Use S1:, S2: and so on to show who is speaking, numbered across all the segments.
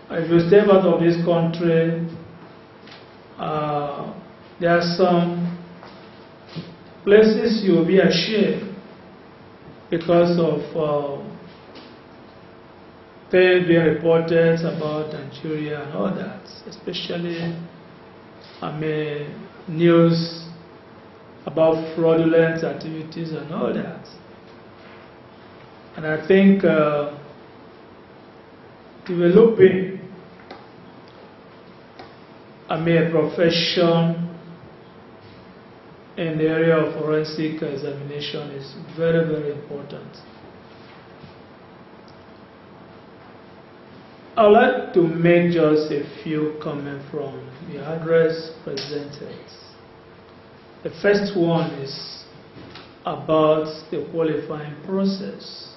S1: If you step out of this country, there are some places you will be ashamed because of things being reported about Nigeria and all that, especially news about fraudulent activities and all that. And I think developing a profession in the area of forensic examination is very, very important. I would like to make just a few comments from the address presented. The first one is about the qualifying process.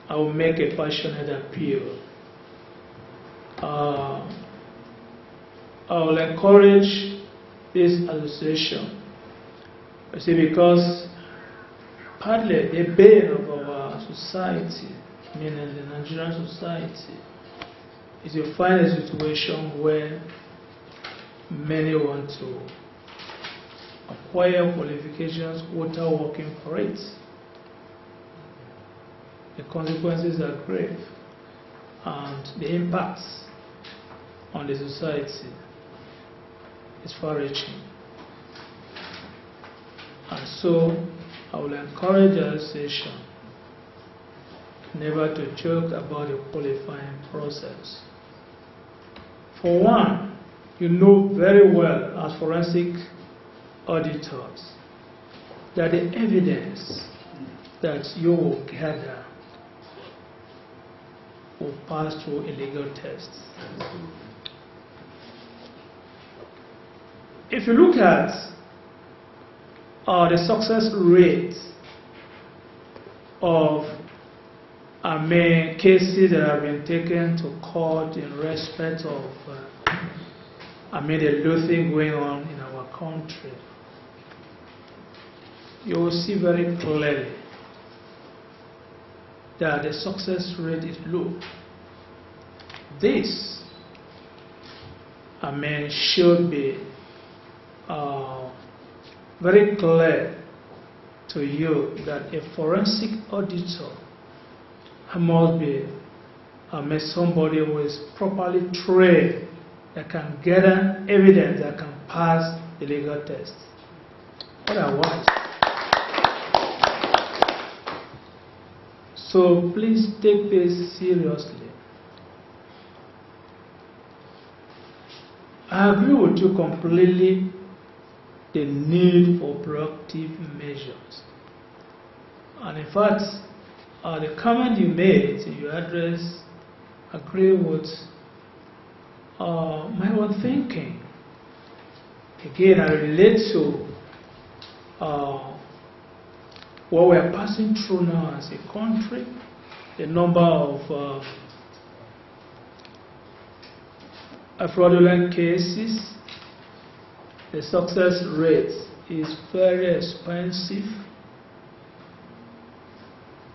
S1: I will make a passionate appeal. I will encourage this association. You see, because partly the bane of our society, meaning the Nigerian society, is you find a situation where many want to acquire qualifications without working for it. The consequences are grave, and the impacts on the society is far-reaching. And so I will encourage the association never to joke about the qualifying process. For one, you know very well as forensic auditors that the evidence that you will gather will pass through a legal test. If you look at the success rate of cases that have been taken to court in respect of the looting going on in our country, you will see very clearly that the success rate is low. This, should be very clear to you that a forensic auditor must be somebody who is properly trained, that can gather evidence that can pass the legal test. Otherwise, so please take this seriously. I agree with you completely, the need for proactive measures. And in fact, the comment you made in your address agree with my own thinking. Again, I relate to what we are passing through now as a country. The number of fraudulent cases, the success rate is very expensive.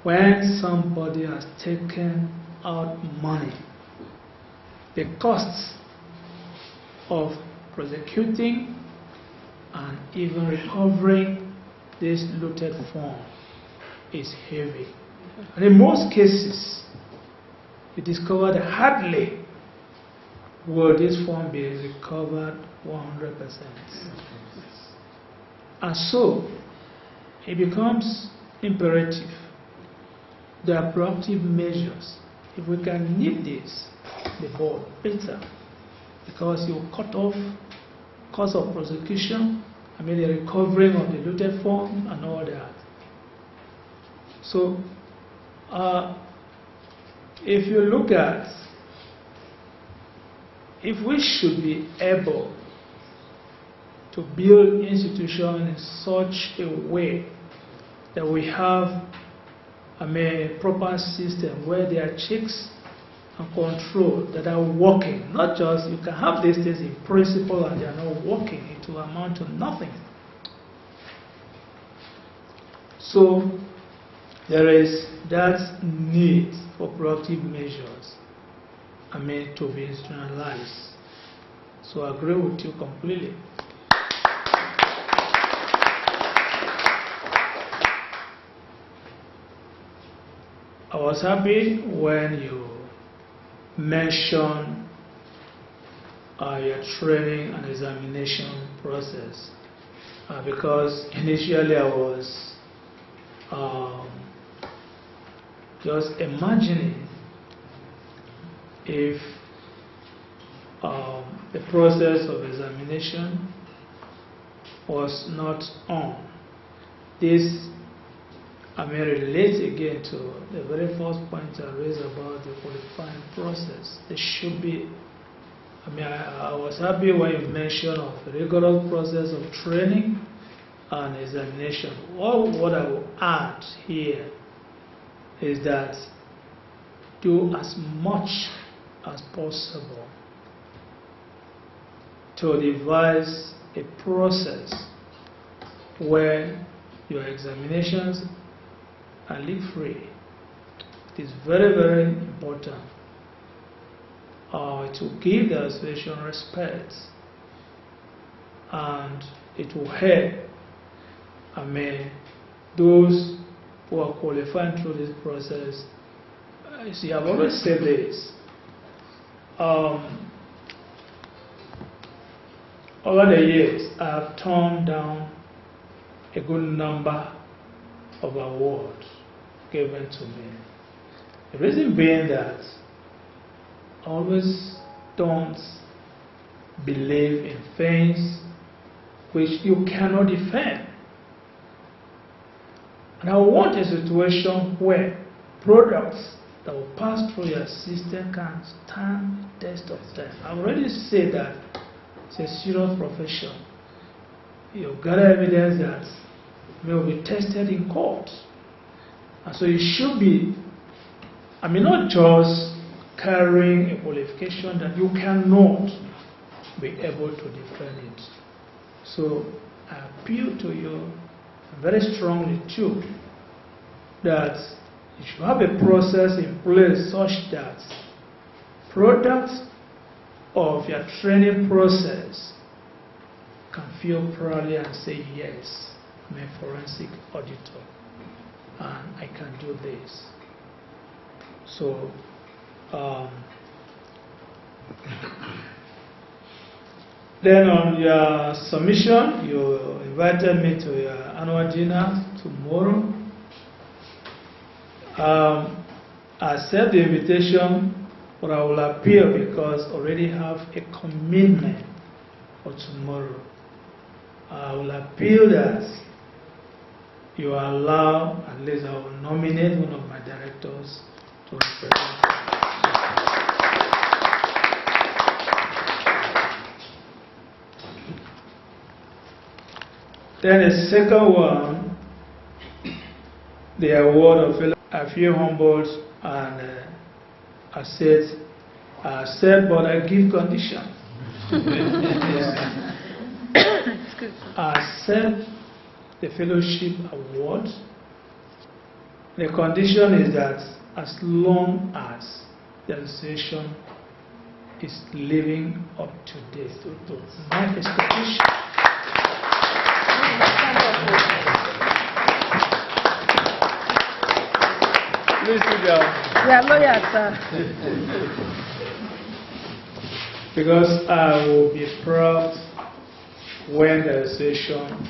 S1: When somebody has taken out money, the costs of prosecuting and even recovering this looted form is heavy. And in most cases, we discover that hardly will this form be recovered 100%. And so, it becomes imperative. There are proactive measures. If we can nip this, the ball better, because you cut off cost of prosecution, the recovering of the looted form and all that. So, if you look at, if we should be able to build institutions in such a way that we have a proper system where there are checks and control that are working, not just you can have these things in principle and they are not working, it will amount to nothing. So there is that need for proactive measures. to be institutionalized. So I agree with you completely. I was happy when you mentioned your training and examination process, because initially I was just imagining if the process of examination was not on. This relates again to the very first point I raised about the qualifying process. There should be, I was happy when you mentioned of the rigorous process of training and examination. What I will add here is that do as much as possible to devise a process where your examinations are leak-free. It is very, very important to give the association respect, and it will help those who are qualifying through this process. You see, I've always said this. Over the years, I have turned down a good number of awards given to me. The reason being that I always don't believe in things which you cannot defend. And I want a situation where products that will pass through your system can stand the test of time. I've already said that it's a serious profession. You've got evidence that will be tested in court. And so you should be, not just carrying a qualification that you cannot be able to defend it. So I appeal to you very strongly too that you should have a process in place such that products of your training process can feel proudly and say, yes, I'm a forensic auditor and I can do this. So then on your submission, you invited me to your annual dinner tomorrow. I accept the invitation, but I will appeal because I already have a commitment for tomorrow. I will appeal that you allow, at least I will nominate one of my directors to represent. Then the second one, the award of AGF Humboldt and accept, but I give condition. Accept the fellowship award. The condition is that as long as the association is living up to date to my expectation.
S2: Please sit down. We are lawyers, sir.
S1: Because I will be proud when the association,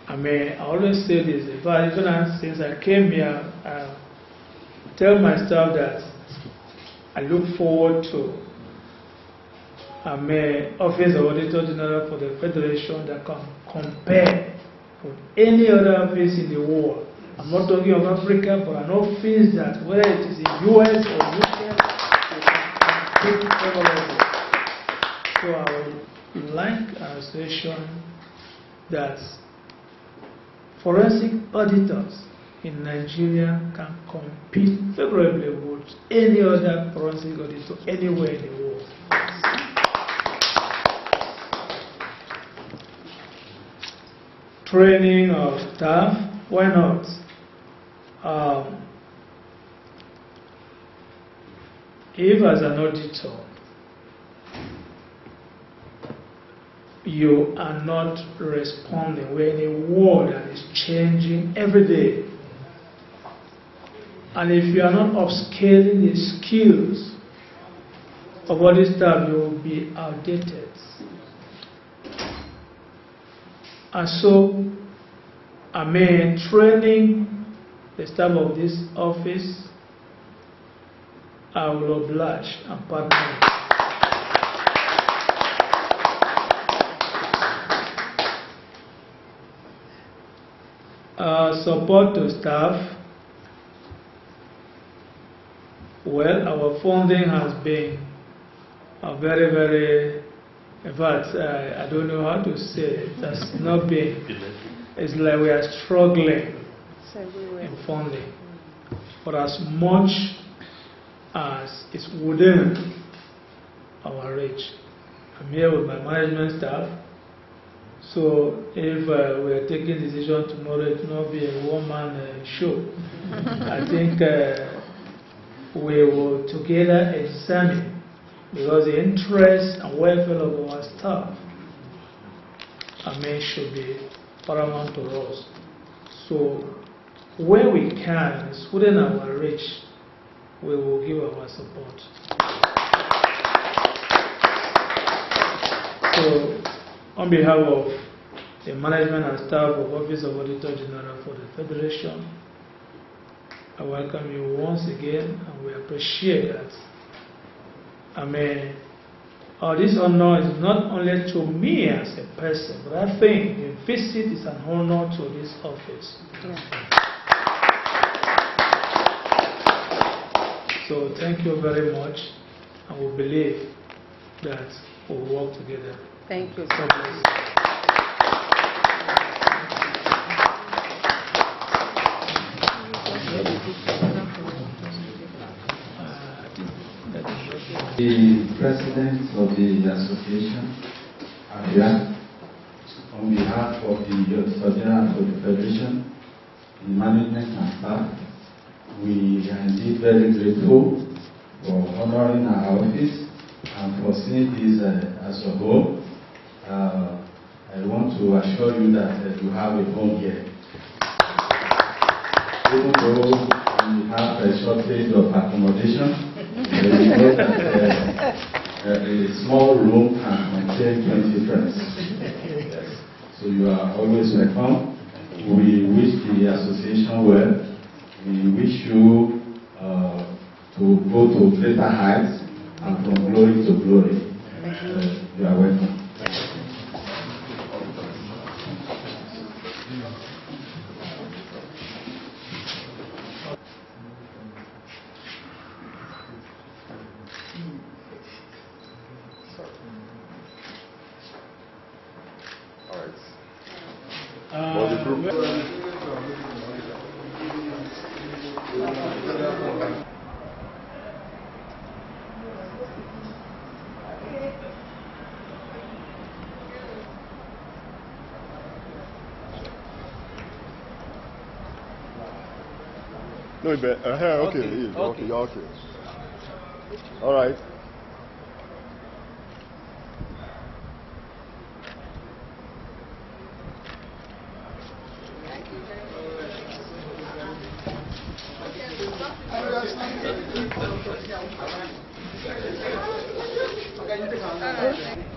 S1: I always say this, even since I came here, I tell my staff that I look forward to Office of Auditor General for the Federation that can compare with any other office in the world. I'm not talking of Africa, but an office that whether it is in US or UK, we can take favorable. So I would like an association that forensic auditors in Nigeria can compete favorably with any other forensic auditor anywhere in the world. Training of staff, why not? if as an auditor, you are not responding, we're in a world that is changing every day. And if you are not upscaling the skills of all this stuff, you will be outdated. And so, training the staff of this office, I will oblige and partner. Support to staff. Well, our funding has been very, very, in fact, I don't know how to say it. It has not been, it's like we are struggling in funding. But as much as is within our reach, I'm here with my management staff. So if we are taking decision tomorrow, it will not be a one-man show. I think we will together examine, because the interest and welfare of our staff, should be paramount to us. So where we can, it's within our reach, we will give our support. So on behalf of the management and staff of Office of Auditor General for the Federation, I welcome you once again, and we appreciate that. This honor is not only to me as a person, but I think the visit is an honor to this office. Yeah. So thank you very much, and we believe that we will work together.
S2: Thank you.
S1: God bless you.
S3: The President of the Association, AGF, on behalf of the Auditor General for the Federation, the management and staff, we are indeed very grateful for honoring our office and for seeing this as a whole. I want to assure you that you have a home here. Even though we have a shortage of accommodation, we know that a small room can contain 20 friends. So you are always welcome. We wish the association well. We wish you to go to greater heights and from glory to glory. You are welcome.
S4: No, but okay. Okay. All right.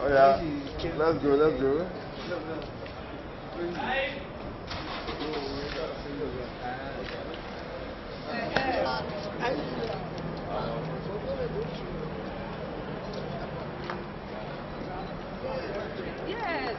S4: Oh yeah, let's go.
S2: Yes.